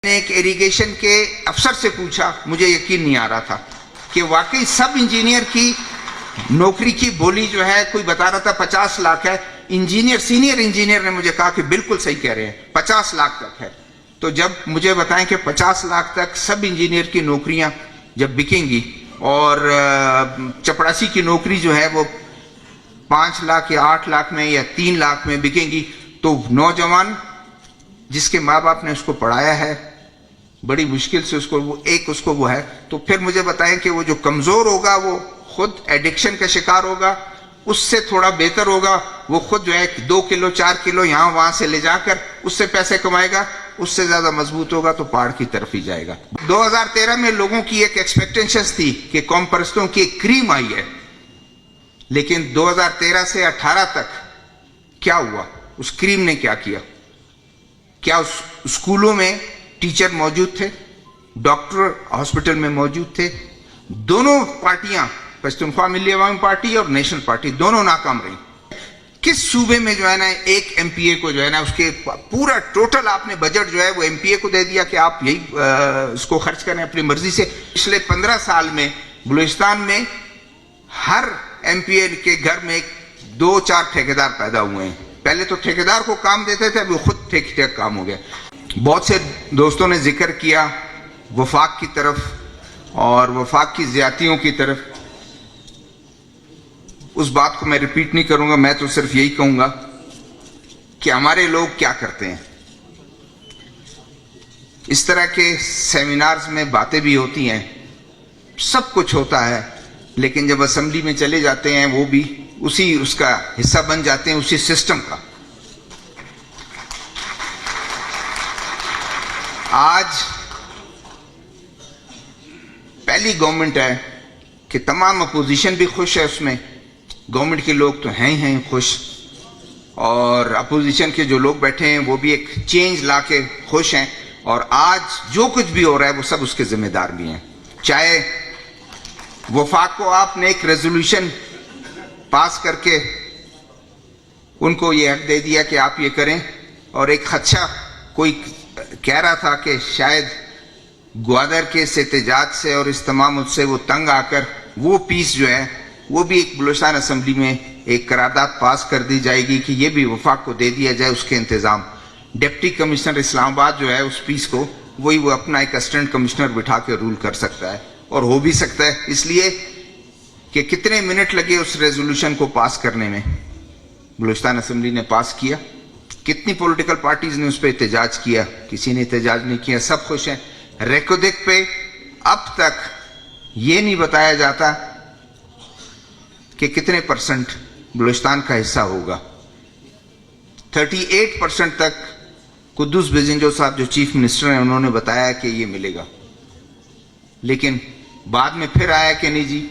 نے ایک ایریگیشن کے افسر سے پوچھا, مجھے یقین نہیں آ رہا تھا کہ واقعی سب انجینئر کی نوکری کی بولی جو ہے, کوئی بتا رہا تھا 50 لاکھ ہے, انجینئر سینئر انجینئر نے مجھے کہا کہ بالکل صحیح کہہ رہے ہیں 50 لاکھ تک ہے. تو جب مجھے بتائیں کہ 50 لاکھ تک سب انجینئر کی نوکریاں جب بکیں گی اور چپڑاسی کی نوکری جو ہے وہ 5 لاکھ یا 8 لاکھ میں یا 3 لاکھ میں بکیں گی, تو نوجوان جس کے ماں باپ نے اس کو پڑھایا ہے بڑی مشکل سے اس کو وہ ہے, تو پھر مجھے بتائیں کہ وہ جو کمزور ہوگا وہ خود ایڈکشن کا شکار ہوگا, اس سے تھوڑا بہتر ہوگا وہ خود جو ہے 2 کلو 4 کلو یہاں وہاں سے لے جا کر اس سے پیسے کمائے گا, اس سے زیادہ مضبوط ہوگا تو پہاڑ کی طرف ہی جائے گا. 2013 میں لوگوں کی ایک ایکسپیکٹیشنز تھی کہ قوم پرستوں کی ایک کریم آئی ہے, لیکن 2013 سے 18 تک کیا ہوا, اس کریم نے کیا کیا؟ کیا اس اسکولوں میں ٹیچر موجود تھے, ڈاکٹر ہاسپٹل میں موجود تھے؟ دونوں پارٹیاں, پشتونخوا ملی عوامی پارٹی اور نیشنل پارٹی, دونوں ناکام رہی. کس صوبے میں جو ہے نا ایک ایم پی اے کو جو ہے نا اس کے پورا ٹوٹل آپ نے بجٹ جو ہے وہ ایم پی اے کو دے دیا کہ آپ یہی اس کو خرچ کریں اپنی مرضی سے. پچھلے 15 سال میں بلوچستان میں ہر ایم پی اے کے گھر میں 2-4 ٹھیکیدار پیدا ہوئے ہیں. پہلے تو ٹھیکیدار کو کام دیتے تھے, ابھی خود ٹھیک کام ہو گیا. بہت سے دوستوں نے ذکر کیا وفاق کی طرف اور وفاق کی زیادتیوں کی طرف. اس بات کو میں ریپیٹ نہیں کروں گا, میں تو صرف یہی کہوں گا کہ ہمارے لوگ کیا کرتے ہیں. اس طرح کے سیمینارز میں باتیں بھی ہوتی ہیں, سب کچھ ہوتا ہے, لیکن جب اسمبلی میں چلے جاتے ہیں وہ بھی اس کا حصہ بن جاتے ہیں, اسی سسٹم کا. آج پہلی گورنمنٹ ہے کہ تمام اپوزیشن بھی خوش ہے, اس میں گورنمنٹ کے لوگ تو ہیں خوش, اور اپوزیشن کے جو لوگ بیٹھے ہیں وہ بھی ایک چینج لا کے خوش ہیں, اور آج جو کچھ بھی ہو رہا ہے وہ سب اس کے ذمہ دار بھی ہیں. چاہے وفاق کو آپ نے ایک ریزولوشن پاس کر کے ان کو یہ حق دے دیا کہ آپ یہ کریں, اور ایک خدشہ کوئی کہہ رہا تھا کہ شاید گوادر کے اس احتجاج سے اور اس تمام سے وہ تنگ آ کر وہ پیس جو ہے وہ بھی ایک بلوچستان اسمبلی میں ایک قرارداد پاس کر دی جائے گی کہ یہ بھی وفاق کو دے دیا جائے اس کے انتظام. ڈپٹی کمشنر اسلام آباد جو ہے اس پیس کو وہی وہ اپنا ایک اسسٹنٹ کمشنر بٹھا کے رول کر سکتا ہے, اور ہو بھی سکتا ہے, اس لیے کہ کتنے منٹ لگے اس ریزولوشن کو پاس کرنے میں. بلوچستان اسمبلی نے پاس کیا, کتنی پولیٹیکل پارٹیز نے اس پہ احتجاج کیا, کسی نے احتجاج نہیں کیا, سب خوش ہیں. ریکوڈک پہ اب تک یہ نہیں بتایا جاتا کہ کتنے پرسنٹ بلوچستان کا حصہ ہوگا. 38% تک قدوس بیزنجو صاحب جو چیف منسٹر ہیں انہوں نے بتایا کہ یہ ملے گا, لیکن بعد میں پھر آیا کہ نہیں جی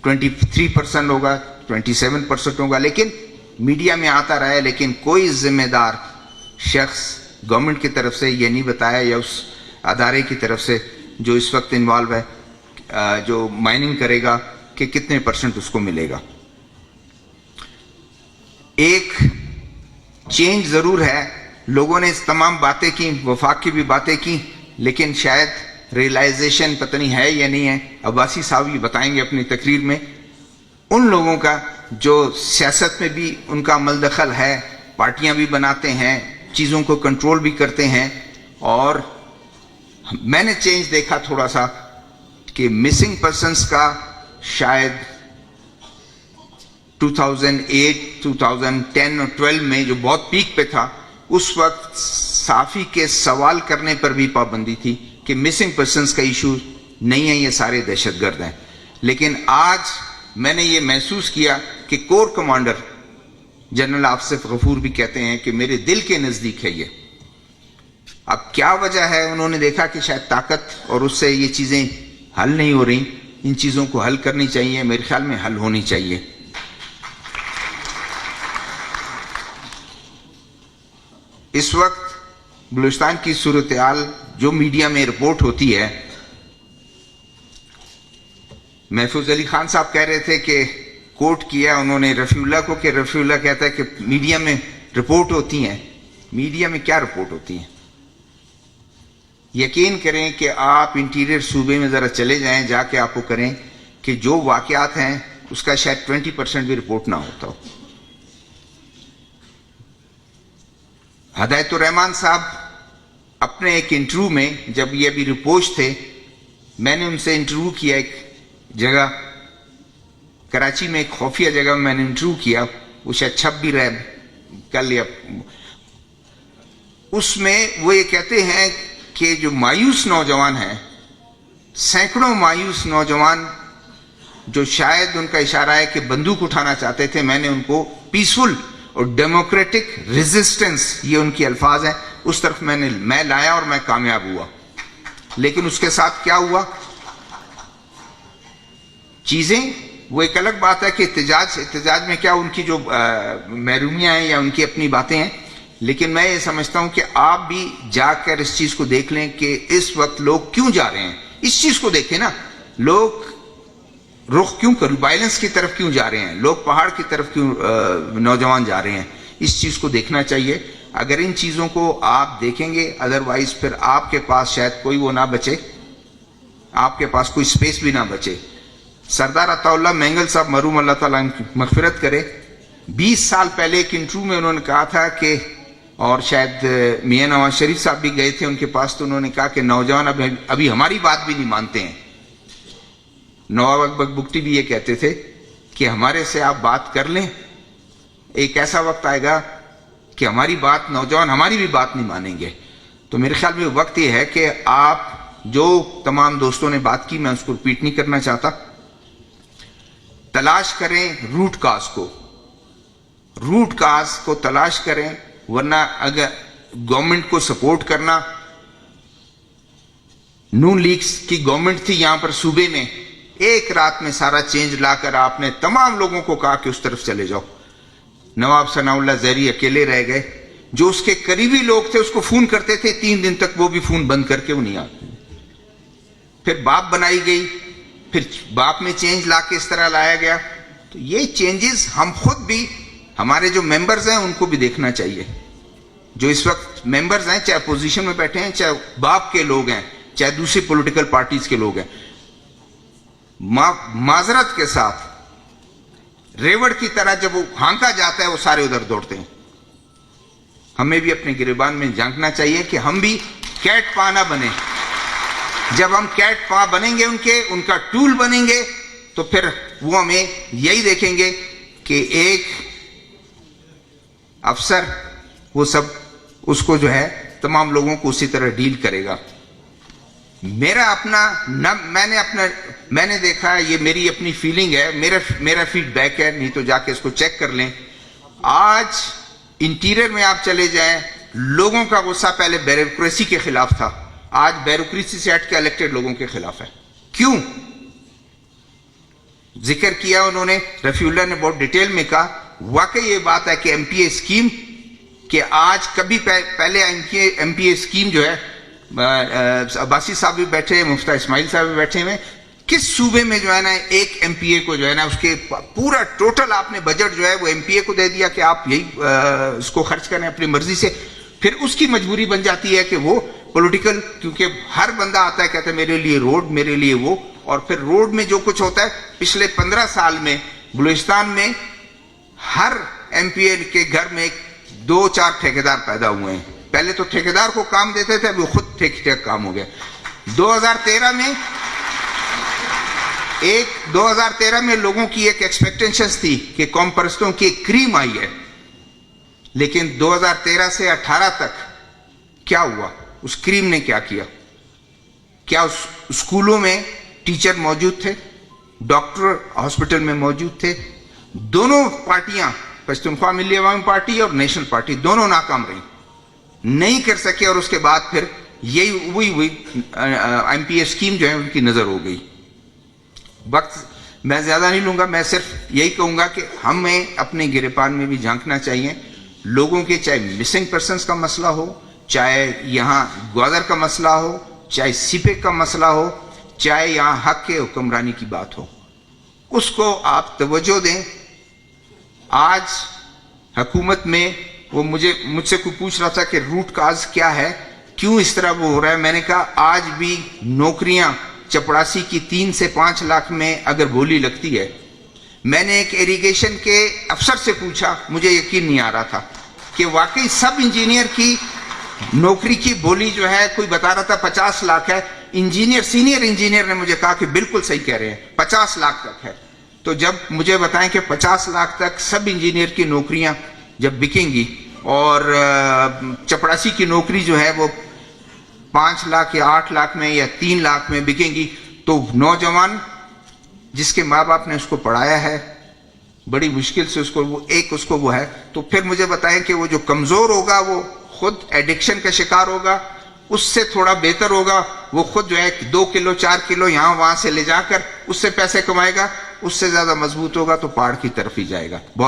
23% ہوگا, 27% ہوگا, لیکن میڈیا میں آتا رہا ہے, لیکن کوئی ذمہ دار شخص گورنمنٹ کی طرف سے یہ نہیں بتایا یا اس ادارے کی طرف سے جو اس وقت انوالو ہے جو مائننگ کرے گا کہ کتنے پرسنٹ اس کو ملے گا. ایک چینج ضرور ہے, لوگوں نے اس تمام باتیں کی, وفاق کی بھی باتیں کی, لیکن شاید ریئلائزیشن پتہ نہیں ہے یا نہیں ہے. عباسی صاحب یہ بتائیں گے اپنی تقریر میں ان لوگوں کا جو سیاست میں بھی ان کا عمل دخل ہے, پارٹیاں بھی بناتے ہیں, چیزوں کو کنٹرول بھی کرتے ہیں. اور میں نے چینج دیکھا تھوڑا سا کہ مسنگ پرسنس کا شاید 2008, 2010 اور 12 میں جو بہت پیک پہ تھا, اس وقت صحافی کے سوال کرنے پر بھی پابندی تھی کہ مسنگ پرسنس کا ایشو نہیں ہے, یہ سارے دہشت گرد ہیں. لیکن آج میں نے یہ محسوس کیا کہ کور کمانڈر جنرل آصف غفور بھی کہتے ہیں کہ میرے دل کے نزدیک ہے یہ. اب کیا وجہ ہے؟ انہوں نے دیکھا کہ شاید طاقت اور اس سے یہ چیزیں حل نہیں ہو رہی, ان چیزوں کو حل کرنی چاہیے, میرے خیال میں حل ہونی چاہیے. اس وقت بلوچستان کی صورتحال جو میڈیا میں رپورٹ ہوتی ہے, محفوظ علی خان صاحب کہہ رہے تھے کہ کوٹ کیا انہوں نے رفیع اللہ کو کہ رفیع اللہ کہتا ہے کہ میڈیا میں رپورٹ ہوتی ہیں. میڈیا میں کیا رپورٹ ہوتی ہیں؟ یقین کریں کہ آپ انٹیریئر صوبے میں ذرا چلے جائیں, جا کے آپ کو کریں کہ جو واقعات ہیں اس کا شاید 20% بھی رپورٹ نہ ہوتا ہو. ہدایت الرحمان صاحب اپنے ایک انٹرویو میں, جب یہ ابھی رپوش تھے, میں نے ان سے انٹرویو کیا ایک جگہ کراچی میں, ایک خفیہ جگہ میں نے انٹرویو کیا, وہ شاید چھپ بھی رہے کل یا اس میں وہ یہ کہتے ہیں کہ جو مایوس نوجوان ہیں, سینکڑوں مایوس نوجوان جو شاید ان کا اشارہ ہے کہ بندوق اٹھانا چاہتے تھے, میں نے ان کو پیسفل اور ڈیموکریٹک ریزسٹنس, یہ ان کے الفاظ ہیں, اس طرف میں لایا اور میں کامیاب ہوا. لیکن اس کے ساتھ کیا ہوا چیزیں, وہ ایک الگ بات ہے کہ احتجاج میں کیا ان کی جو محرومیاں ہیں یا ان کی اپنی باتیں ہیں, لیکن میں یہ سمجھتا ہوں کہ آپ بھی جا کر اس چیز کو دیکھ لیں کہ اس وقت لوگ کیوں جا رہے ہیں. اس چیز کو دیکھیں نا, لوگ رخ کیوں کر وائلنس کی طرف کیوں جا رہے ہیں, لوگ پہاڑ کی طرف کیوں نوجوان جا رہے ہیں. اس چیز کو دیکھنا چاہیے. اگر ان چیزوں کو آپ دیکھیں گے, ادروائز پھر آپ کے پاس شاید کوئی وہ نہ بچے, آپ کے پاس کوئی سپیس بھی نہ بچے. سردار عطا اللہ مینگل صاحب مرحوم اللہ تعالیٰ مغفرت کرے, 20 سال پہلے ایک انٹرویو میں انہوں نے کہا تھا کہ, اور شاید میاں نواز شریف صاحب بھی گئے تھے ان کے پاس, تو انہوں نے کہا کہ نوجوان ابھی ہماری بات بھی نہیں مانتے ہیں. نواب اکبر بگٹی بھی یہ کہتے تھے کہ ہمارے سے آپ بات کر لیں, ایک ایسا وقت آئے گا کہ ہماری بات, نوجوان ہماری بھی بات نہیں مانیں گے. تو میرے خیال میں وقت یہ ہے کہ آپ, جو تمام دوستوں نے بات کی, میں اس کو ریپیٹ نہیں کرنا چاہتا, تلاش کریں روٹ کاز کو تلاش کریں. ورنہ اگر گورنمنٹ کو سپورٹ کرنا, نون لیگ کی گورنمنٹ تھی یہاں پر صوبے میں, ایک رات میں سارا چینج لا کر آپ نے تمام لوگوں کو کہا کہ اس طرف چلے جاؤ. نواب ثناء اللہ زہری اکیلے رہ گئے, جو اس کے قریبی لوگ تھے اس کو فون کرتے تھے, 3 دن تک وہ بھی فون بند کر کے وہ نہیں آتے. پھر باپ بنائی گئی, پھر باپ میں چینج لا کے اس طرح لایا گیا. تو یہ چینجز ہم خود بھی, ہمارے جو ممبرز ہیں ان کو بھی دیکھنا چاہیے. جو اس وقت ممبرز ہیں, چاہے اپوزیشن میں بیٹھے ہیں, چاہے باپ کے لوگ ہیں, چاہے دوسری پولیٹیکل پارٹیز کے لوگ ہیں, معذرت کے ساتھ ریوڑ کی طرح جب وہ ہانکا جاتا ہے وہ سارے ادھر دوڑتے ہیں. ہمیں بھی اپنے گریبان میں جھانکنا چاہیے کہ ہم بھی کیٹ پا نہ بنیں. جب ہم کیٹ پا بنیں گے, ان کا ٹول بنیں گے, تو پھر وہ ہمیں یہی دیکھیں گے کہ ایک افسر وہ سب اس کو جو ہے تمام لوگوں کو اسی طرح ڈیل کرے گا. میرا اپنا میں نے دیکھا, یہ میری اپنی فیلنگ ہے, میرا فیڈ بیک ہے, نہیں تو جا کے اس کو چیک کر لیں. آج انٹیریئر میں آپ چلے جائیں, لوگوں کا غصہ پہلے بیوروکریسی کے خلاف تھا, آج بیوروکریسی سے ہٹ کے الیکٹڈ لوگوں کے خلاف ہے. کیوں؟ ذکر کیا انہوں نے, رفیع اللہ نے بہت ڈیٹیل میں کہا. واقعی یہ بات ہے کہ ایم پی اے اسکیم, کہ آج کبھی پہلے ایم پی اے اسکیم جو ہے, عباسی صاحب بھی بیٹھے, مفتہ اسماعیل صاحب بھی بیٹھے ہوئے, کس صوبے میں جو ہے نا ایک ایم پی اے کو جو ہے نا اس کے پورا ٹوٹل آپ نے بجٹ جو ہے وہ ایم پی اے کو دے دیا کہ آپ یہی اس کو خرچ کریں اپنی مرضی سے. پھر اس کی مجبوری بن جاتی ہے کہ وہ پولیٹیکل, کیونکہ ہر بندہ آتا ہے کہتا ہے میرے لیے روڈ, میرے لیے وہ, اور پھر روڈ میں جو کچھ ہوتا ہے. پچھلے 15 سال میں بلوچستان میں ہر ایم پی اے کے گھر میں 2-4 ٹھیکیدار پیدا ہوئے ہیں. پہلے تو ٹھیکیدار کو کام دیتے تھے, ابھی خود ٹھیک کام ہو گیا. 2013 میں لوگوں کی ایک ایکسپیکٹیشنز تھی کہ قوم پرستوں کی ایک کریم آئی ہے, لیکن 2013 سے 18 تک کیا ہوا؟ اس کریم نے کیا کیا؟ کیا اس اسکولوں میں ٹیچر موجود تھے؟ ڈاکٹر ہاسپٹل میں موجود تھے؟ دونوں پارٹیاں, پشتونخوا ملی عوامی پارٹی اور نیشنل پارٹی, دونوں ناکام رہی, نہیں کر سکے. اور اس کے بعد پھر یہی ہوئی ایم پی اے اسکیم جو ہے ان کی نظر ہو گئی. وقت میں زیادہ نہیں لوں گا, میں صرف یہی کہوں گا کہ ہمیں اپنے گریبان میں بھی جھانکنا چاہیے. لوگوں کے چاہے مسنگ پرسنس کا مسئلہ ہو, چاہے یہاں گوادر کا مسئلہ ہو, چاہے سیپیک کا مسئلہ ہو, چاہے یہاں حق کے حکمرانی کی بات ہو, اس کو آپ توجہ دیں. آج حکومت میں وہ مجھ سے کوئی پوچھ رہا تھا کہ روٹ کاز کیا ہے, کیوں اس طرح وہ ہو رہا ہے؟ میں نے کہا آج بھی نوکریاں چپڑاسی کی 3 سے 5 لاکھ میں اگر بولی لگتی ہے. میں نے ایک ایریگیشن کے افسر سے پوچھا, مجھے یقین نہیں آ رہا تھا کہ واقعی سب انجینئر کی نوکری کی بولی جو ہے کوئی بتا رہا تھا 50 لاکھ ہے. انجینئر سینئر انجینئر نے مجھے کہا کہ بالکل صحیح کہہ رہے ہیں 50 لاکھ تک ہے. تو جب مجھے بتائیں کہ 50 لاکھ تک سب انجینئر کی نوکریاں جب بکیں گی اور چپڑاسی کی نوکری جو ہے وہ 5 لاکھ یا 8 لاکھ میں یا 3 لاکھ میں بکیں گی, تو نوجوان جس کے ماں باپ نے اس کو پڑھایا ہے بڑی مشکل سے اس کو وہ ہے, تو پھر مجھے بتائیں کہ وہ جو کمزور ہوگا وہ خود ایڈکشن کا شکار ہوگا, اس سے تھوڑا بہتر ہوگا وہ خود جو ہے 2 کلو 4 کلو یہاں وہاں سے لے جا کر اس سے پیسے کمائے گا, اس سے زیادہ مضبوط ہوگا تو پہاڑ کی طرف ہی جائے گا. بہت